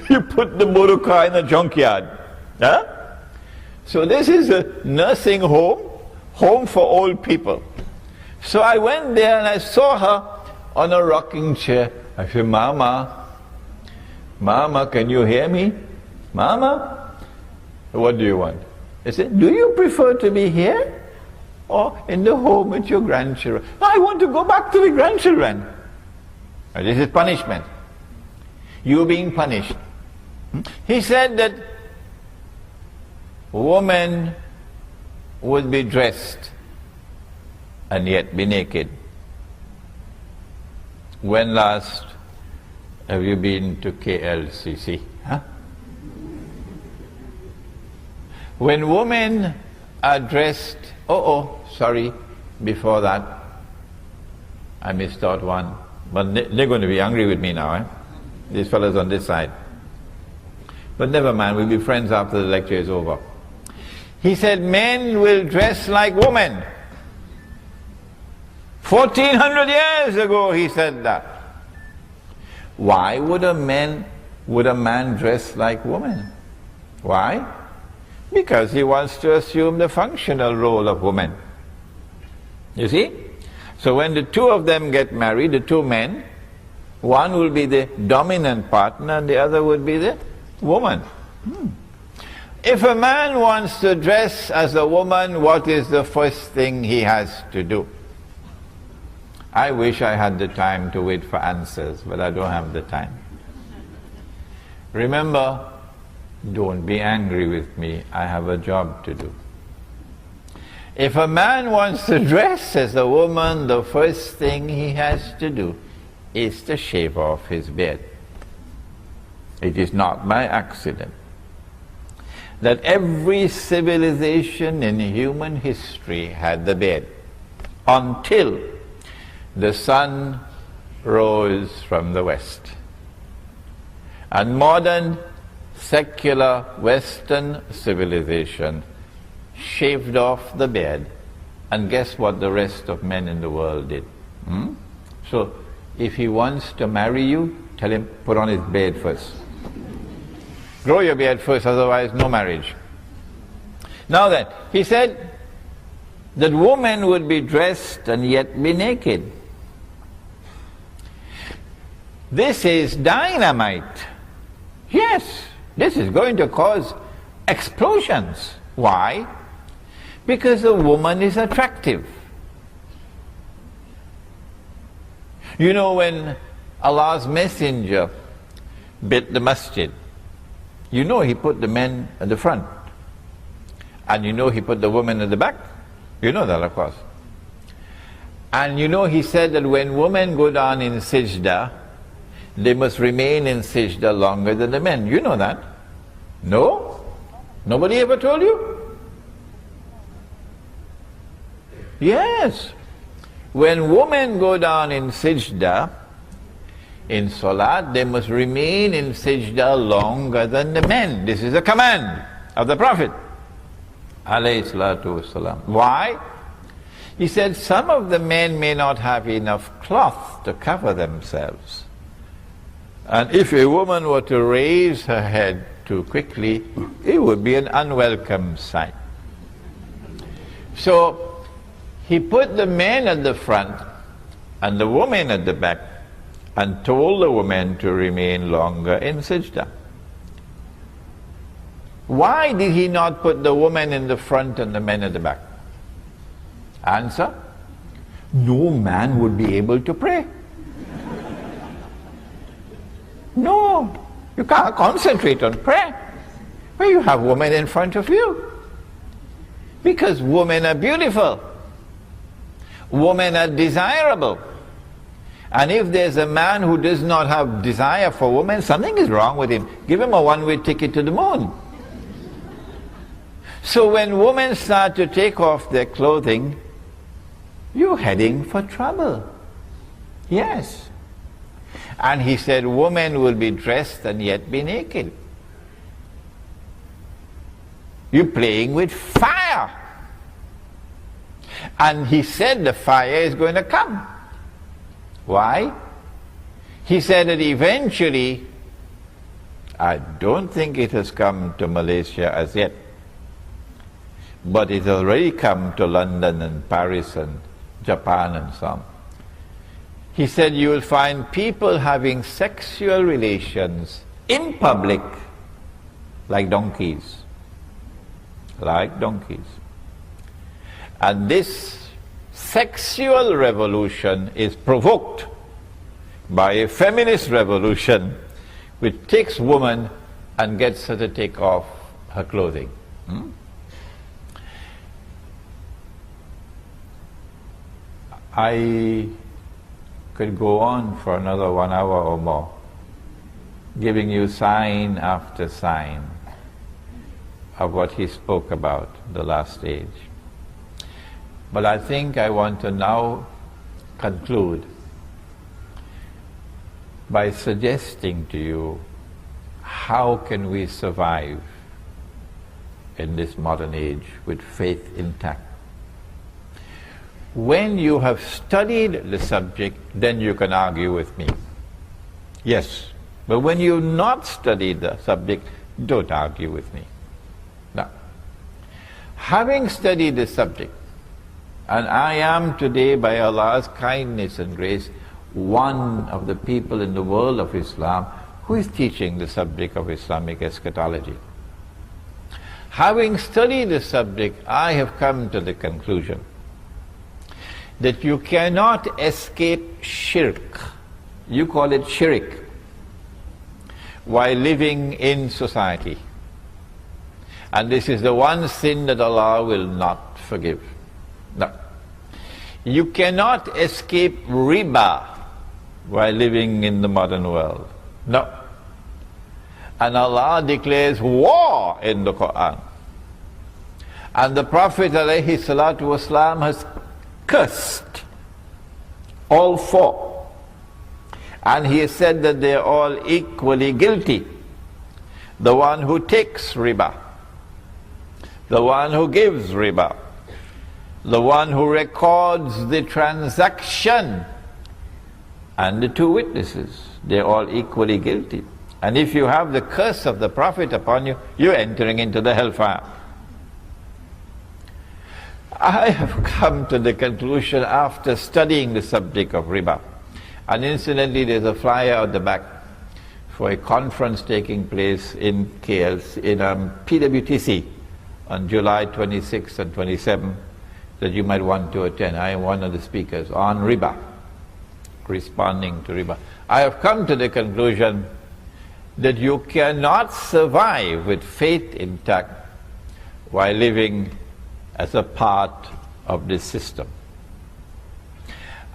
you put the motor car in a junkyard. So this is a nursing home for old people. So I went there and I saw her on a rocking chair. I said, Mama, can you hear me? Mama, what do you want? I said, do you prefer to be here or in the home with your grandchildren. I want to go back to the grandchildren. And this is punishment. You being punished. He said that woman would be dressed and yet be naked. When last have you been to KLCC? Huh? When women are dressed, before that, I missed out one. But they're going to be angry with me now, these fellows on this side. But never mind, we'll be friends after the lecture is over. He said men will dress like women. 1400 years ago he said that. Why would a man dress like woman? Why? Because he wants to assume the functional role of woman. You see? So when the two of them get married, the two men, one will be the dominant partner and the other would be the woman. If a man wants to dress as a woman, what is the first thing he has to do? I wish I had the time to wait for answers, but I don't have the time. Remember, don't be angry with me, I have a job to do. If a man wants to dress as a woman, the first thing he has to do is to shave off his beard. It is not by accident that every civilization in human history had the beard until the sun rose from the west. And modern secular Western civilization shaved off the beard, and guess what the rest of men in the world did? So if he wants to marry you, tell him, put on his beard first. Grow your beard first, otherwise no marriage. Now then, he said that woman would be dressed and yet be naked. This is dynamite. Yes, this is going to cause explosions. Why? Because a woman is attractive. You know, when Allah's messenger built the masjid, you know he put the men at the front, and you know he put the women at the back. You know that, of course. And you know he said that when women go down in sajda, they must remain in sajda longer than the men. You know that? No? Nobody ever told you? Yes. When women go down in sajda, in salat, they must remain in sajda longer than the men. This is a command of the Prophet alayhi salatu wasalam. Why? He said some of the men may not have enough cloth to cover themselves. And if a woman were to raise her head too quickly, it would be an unwelcome sight. So he put the men at the front and the women at the back, and told the women to remain longer in sajda. Why did he not put the woman in the front and the men at the back? Answer: no man would be able to pray. No, you can't concentrate on prayer when you have women in front of you. Because women are beautiful. Women are desirable. And if there's a man who does not have desire for women, something is wrong with him. Give him a one-way ticket to the moon. So when women start to take off their clothing, you're heading for trouble. Yes. And he said women will be dressed and yet be naked. You're playing with fire. And he said the fire is going to come. Why? He said that eventually, I don't think it has come to Malaysia as yet, but it has already come to London and Paris and Japan and so on. He said you will find people having sexual relations in public like donkeys. Like donkeys. And this sexual revolution is provoked by a feminist revolution which takes woman and gets her to take off her clothing. I could go on for another 1 hour or more, giving you sign after sign of what he spoke about, the last age. But I think I want to now conclude by suggesting to you, how can we survive in this modern age with faith intact? When you have studied the subject, then you can argue with me. Yes, but when you've not studied the subject, don't argue with me. Now, having studied the subject, and I am today, by Allah's kindness and grace, one of the people in the world of Islam who is teaching the subject of Islamic eschatology. Having studied the subject, I have come to the conclusion that you cannot escape shirk, you call it shirk, while living in society. And this is the one sin that Allah will not forgive. No. You cannot escape riba while living in the modern world. No. And Allah declares war in the Quran. And the Prophet ﷺ has cursed all four. And he has said that they are all equally guilty. The one who takes riba, the one who gives riba, the one who records the transaction, and the two witnesses, they're all equally guilty. And if you have the curse of the Prophet upon you, you're entering into the hellfire. I have come to the conclusion after studying the subject of riba, and incidentally there's a flyer at the back for a conference taking place in KL, in PWTC on July 26th and 27th that you might want to attend. I am one of the speakers on riba, responding to riba. I have come to the conclusion that you cannot survive with faith intact while living as a part of this system.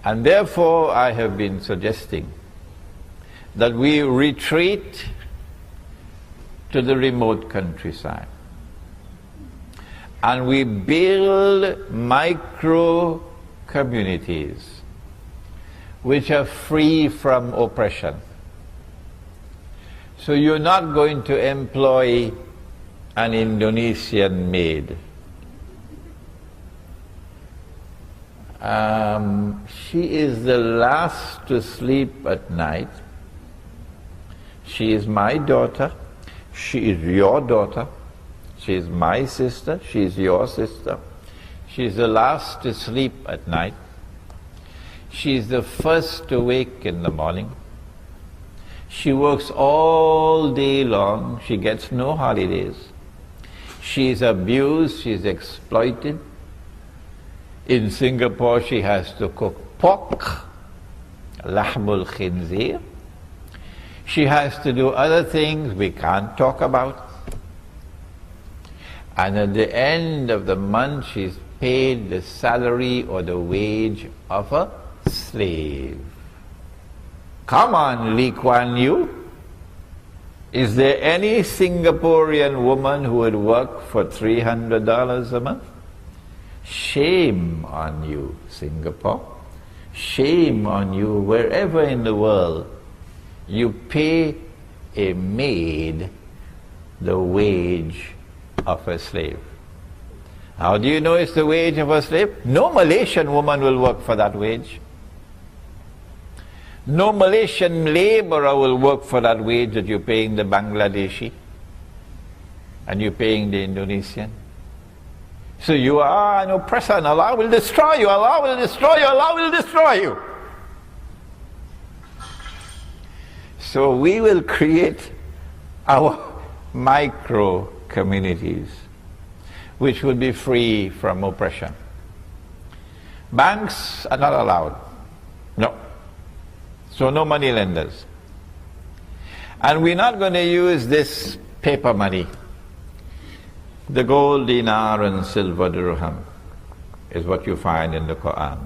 And therefore I have been suggesting that we retreat to the remote countryside and we build micro communities which are free from oppression. So you're not going to employ an Indonesian maid. She is the last to sleep at night. She is my daughter. She is your daughter. She is my sister. She is your sister. She is the last to sleep at night. She is the first to wake in the morning. She works all day long. She gets no holidays. She is abused. She is exploited. In Singapore, she has to cook pork, lahmul khinzir. She has to do other things we can't talk about. And at the end of the month, she's paid the salary or the wage of a slave. Come on, Lee Kuan Yew. Is there any Singaporean woman who would work for $300 a month? Shame on you, Singapore. Shame on you, wherever in the world you pay a maid the wage of a slave. How do you know it's the wage of a slave? No Malaysian woman will work for that wage. No Malaysian laborer will work for that wage that you're paying the Bangladeshi and you're paying the Indonesian. So you are an oppressor and Allah will destroy you, Allah will destroy you, Allah will destroy you. So we will create our micro communities which will be free from oppression. Banks are not allowed. No. So no money lenders. And we're not going to use this paper money. The gold dinar and silver dirham is what you find in the Quran.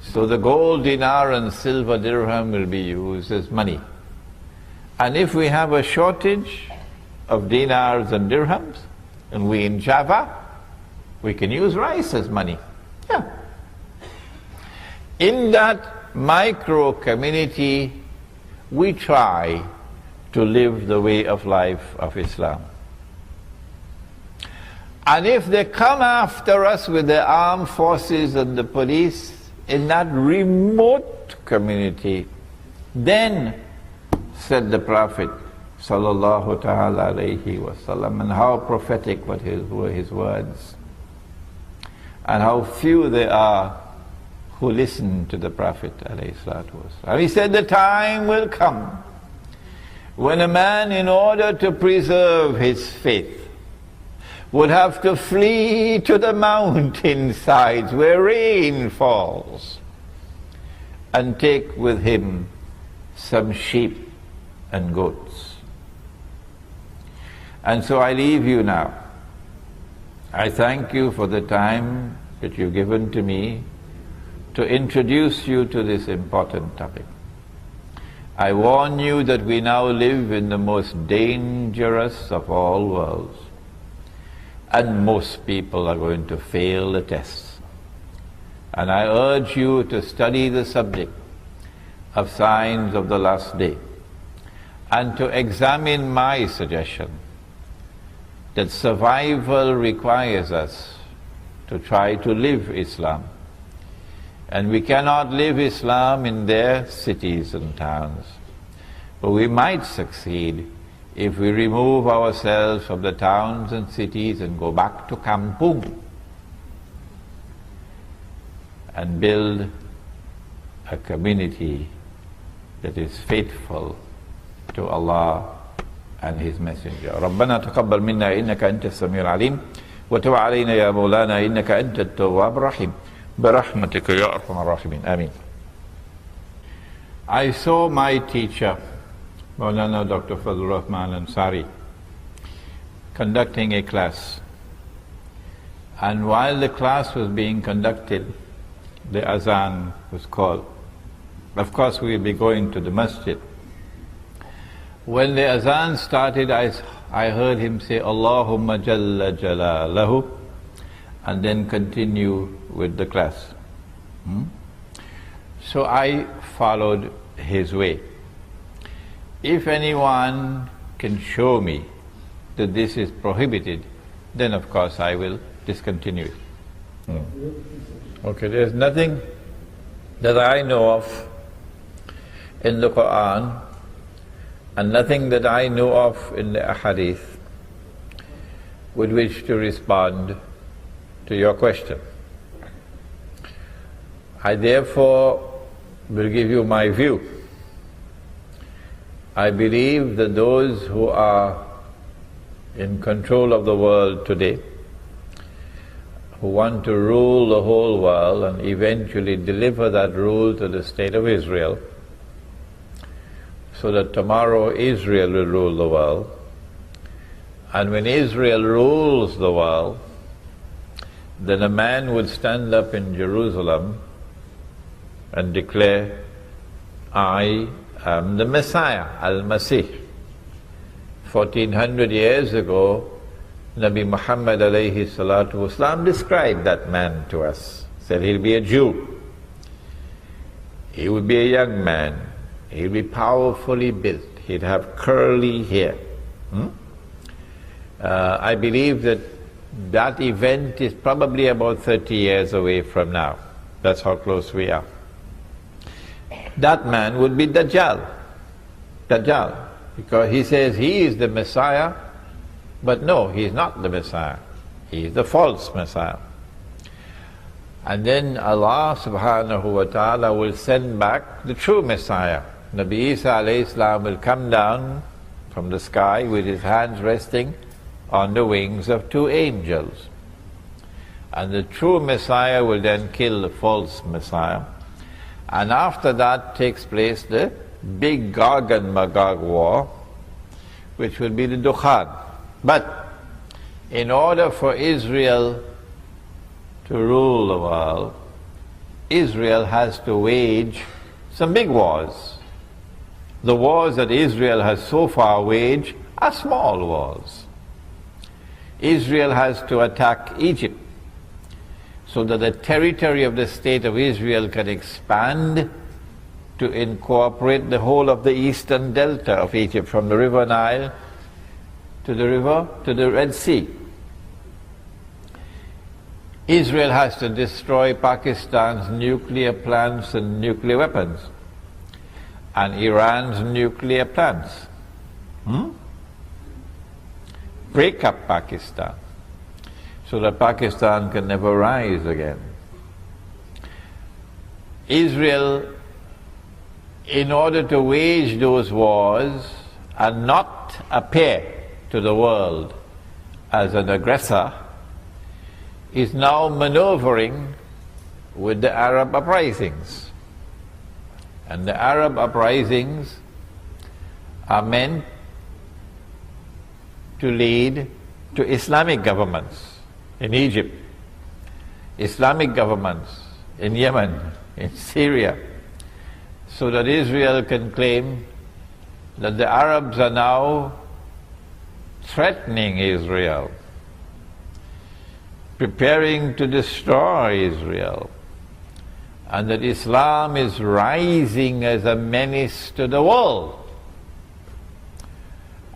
So the gold dinar and silver dirham will be used as money. And if we have a shortage of dinars and dirhams, and we in Java, we can use rice as money. Yeah. In that micro community, we try to live the way of life of Islam. And if they come after us with the armed forces and the police in that remote community, then, said the Prophet sallallahu ta'ala alayhi wasallam, and how prophetic were his words, and how few there are who listen to the Prophet alayhi salatu wasallam. And he said, the time will come when a man, in order to preserve his faith, would have to flee to the mountainsides where rain falls and take with him some sheep and goats. And so I leave you now. I thank you for the time that you've given to me to introduce you to this important topic. I warn you that we now live in the most dangerous of all worlds. And most people are going to fail the tests. And I urge you to study the subject of signs of the last day and to examine my suggestion that survival requires us to try to live Islam. And we cannot live Islam in their cities and towns. But we might succeed if we remove ourselves from the towns and cities and go back to Kampung and build a community that is faithful to Allah and His Messenger. ربنا تقبل منا إنك أنت السميع العليم وتب علينا يا مولانا إنك أنت التواب الرحيم برحمتك يا أرحم الراحمين آمين. I saw my teacher, Maulana Dr. Fazlur Rahman Ansari, conducting a class. And while the class was being conducted, the azan was called. Of course, we will be going to the masjid. When the azan started, I heard him say, Allahumma Jalla Jalalahu, and then continue with the class. So I followed his way. If anyone can show me that this is prohibited, then of course I will discontinue it. Okay, there's nothing that I know of in the Quran and nothing that I know of in the Hadith with which to respond to your question. I therefore will give you my view. I believe that those who are in control of the world today, who want to rule the whole world and eventually deliver that rule to the state of Israel, so that tomorrow Israel will rule the world. And when Israel rules the world, then a man would stand up in Jerusalem and declare, I am the Messiah, Al-Masih. 1400 years ago, Nabi Muhammad alayhi salatu wasalam described that man to us. Said he'll be a Jew. He would be a young man. He'll be powerfully built. He'd have curly hair. I believe that that event is probably about 30 years away from now. That's how close we are. That man would be Dajjal. Dajjal. Because he says he is the Messiah, but no, he is not the Messiah. He is the false Messiah. And then Allah subhanahu wa ta'ala will send back the true Messiah. Nabi Isa alayhi salam will come down from the sky with his hands resting on the wings of two angels. And the true Messiah will then kill the false Messiah. And after that takes place the big Gog and Magog war, which will be the Dukhan. But in order for Israel to rule the world, Israel has to wage some big wars. The wars that Israel has so far waged are small wars. Israel has to attack Egypt so that the territory of the state of Israel can expand to incorporate the whole of the eastern delta of Egypt, from the river Nile to the Red Sea. Israel has to destroy Pakistan's nuclear plants and nuclear weapons, and Iran's nuclear plants. Break up Pakistan so that Pakistan can never rise again. Israel, in order to wage those wars and not appear to the world as an aggressor, is now maneuvering with the Arab uprisings. And the Arab uprisings are meant to lead to Islamic governments in Egypt, Islamic governments in Yemen, in Syria, so that Israel can claim that the Arabs are now threatening Israel, preparing to destroy Israel, and that Islam is rising as a menace to the world.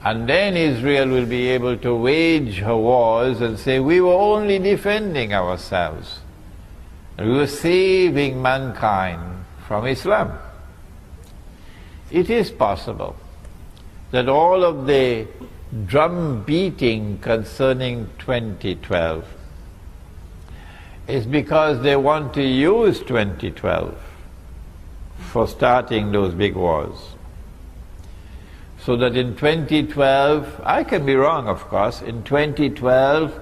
And then Israel will be able to wage her wars and say, we were only defending ourselves. We were saving mankind from Islam. It is possible that all of the drum beating concerning 2012 is because they want to use 2012 for starting those big wars. So that in 2012, I can be wrong of course, in 2012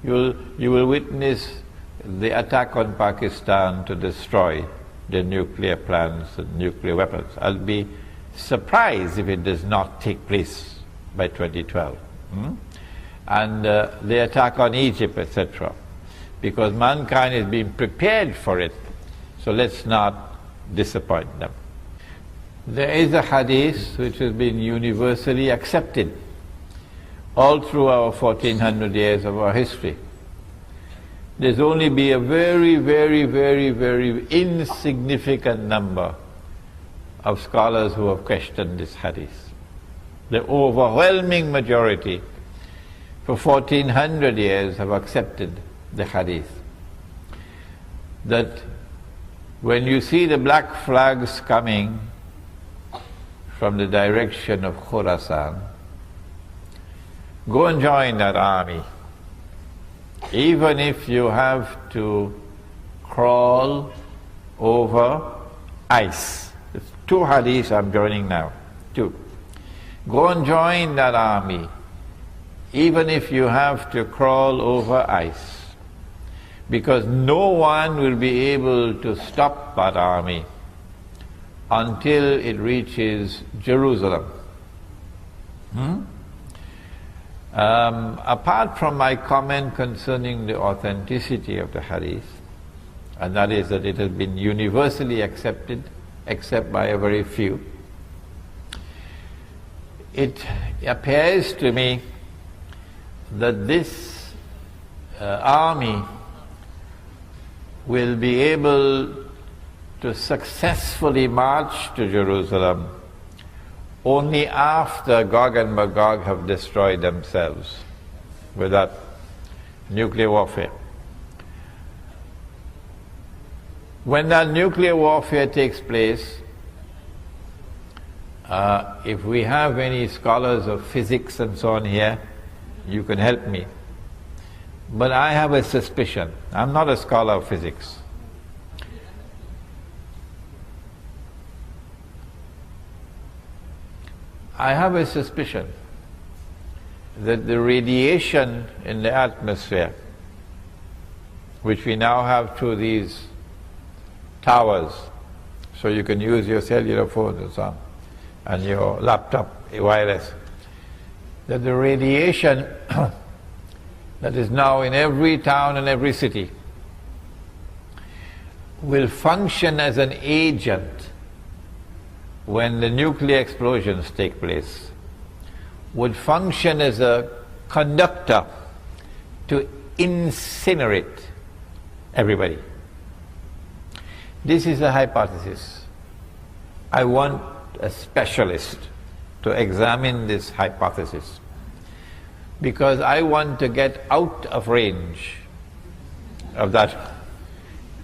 you will witness the attack on Pakistan to destroy the nuclear plants and nuclear weapons. I'll be surprised if it does not take place by 2012. And the attack on Egypt, etc. Because mankind is being prepared for it, so let's not disappoint them. There is a hadith which has been universally accepted all through our 1400 years of our history. There's only be a very, very, very, very insignificant number of scholars who have questioned this hadith. The overwhelming majority for 1400 years have accepted the hadith. That when you see the black flags coming from the direction of Khurasan, go and join that army. Even if you have to crawl over ice. There's 2 hadiths I'm joining now. 2. Go and join that army, even if you have to crawl over ice. Because no one will be able to stop that army until it reaches Jerusalem. Apart from my comment concerning the authenticity of the hadith, and that is that it has been universally accepted except by a very few, it appears to me that this army will be able to successfully march to Jerusalem only after Gog and Magog have destroyed themselves with that nuclear warfare. When that nuclear warfare takes place, if we have any scholars of physics and so on here, you can help me. But I have a suspicion. I'm not a scholar of physics. I have a suspicion that the radiation in the atmosphere which we now have through these towers, so you can use your cellular phone and so on, and your laptop wireless, that the radiation that is now in every town and every city will function as an agent when the nuclear explosions take place, would function as a conductor to incinerate everybody. This is a hypothesis. I want a specialist to examine this hypothesis, because I want to get out of range of that.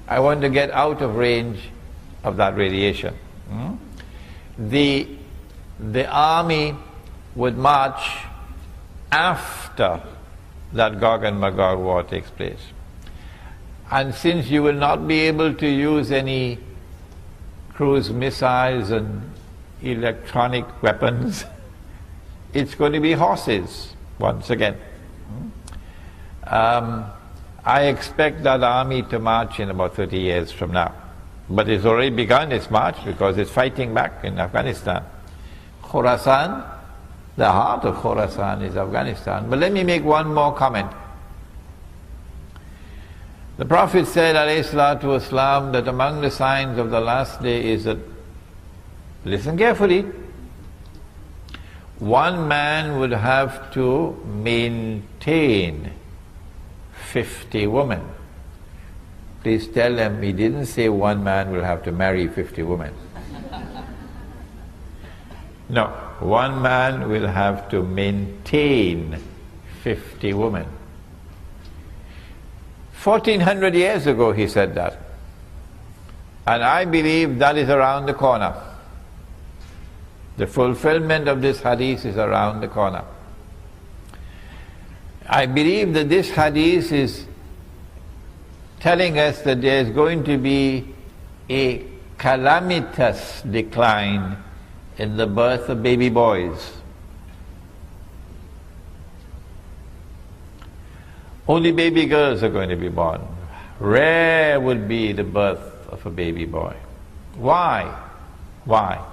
I want to get out of range of that radiation. The army would march after that Gog and Magog war takes place. And since you will not be able to use any cruise missiles and electronic weapons, it's going to be horses once again. I expect that army to march in about 30 years from now. But it's already begun its march because it's fighting back in Afghanistan. Khorasan, the heart of Khorasan is Afghanistan. But let me make one more comment. The Prophet said, alayhi salatu wasalam, that among the signs of the last day is that, listen carefully, one man would have to maintain 50 women. Please tell them he didn't say one man will have to marry 50 women. No, one man will have to maintain 50 women. 1400 years ago he said that. And I believe that is around the corner. The fulfillment of this hadith is around the corner. I believe that this hadith is telling us that there is going to be a calamitous decline in the birth of baby boys. Only baby girls are going to be born. Rare would be the birth of a baby boy. Why? Why?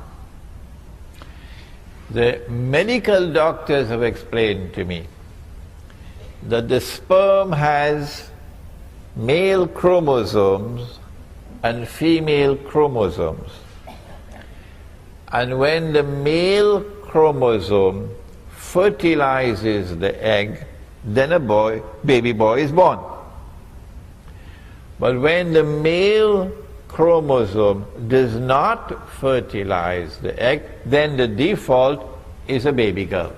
The medical doctors have explained to me that the sperm has male chromosomes and female chromosomes. And when the male chromosome fertilizes the egg, then baby boy is born. But when the male chromosome does not fertilize the egg, then the default is a baby girl.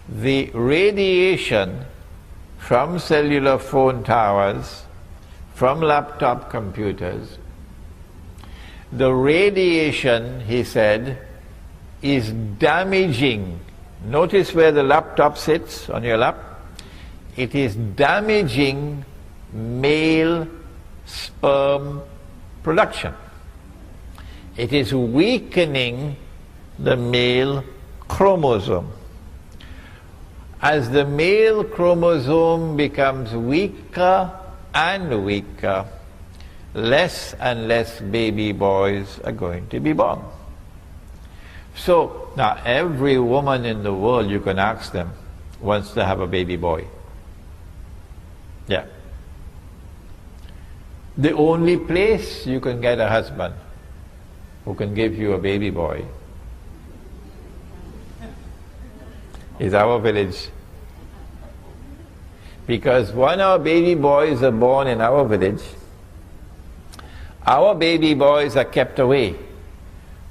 The radiation from cellular phone towers, from laptop computers, the radiation, he said, is damaging. Notice where the laptop sits on your lap. It is damaging male sperm production. It is weakening the male chromosome. As the male chromosome becomes weaker and weaker, less and less baby boys are going to be born. So, now every woman in the world, you can ask them, wants to have a baby boy. Yeah. The only place you can get a husband who can give you a baby boy is our village. Because when our baby boys are born in our village, our baby boys are kept away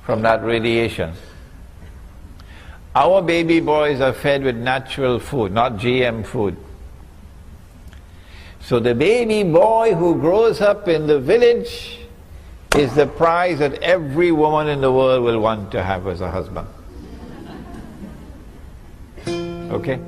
from that radiation. Our baby boys are fed with natural food, not GM food. So the baby boy who grows up in the village is the prize that every woman in the world will want to have as a husband. Okay?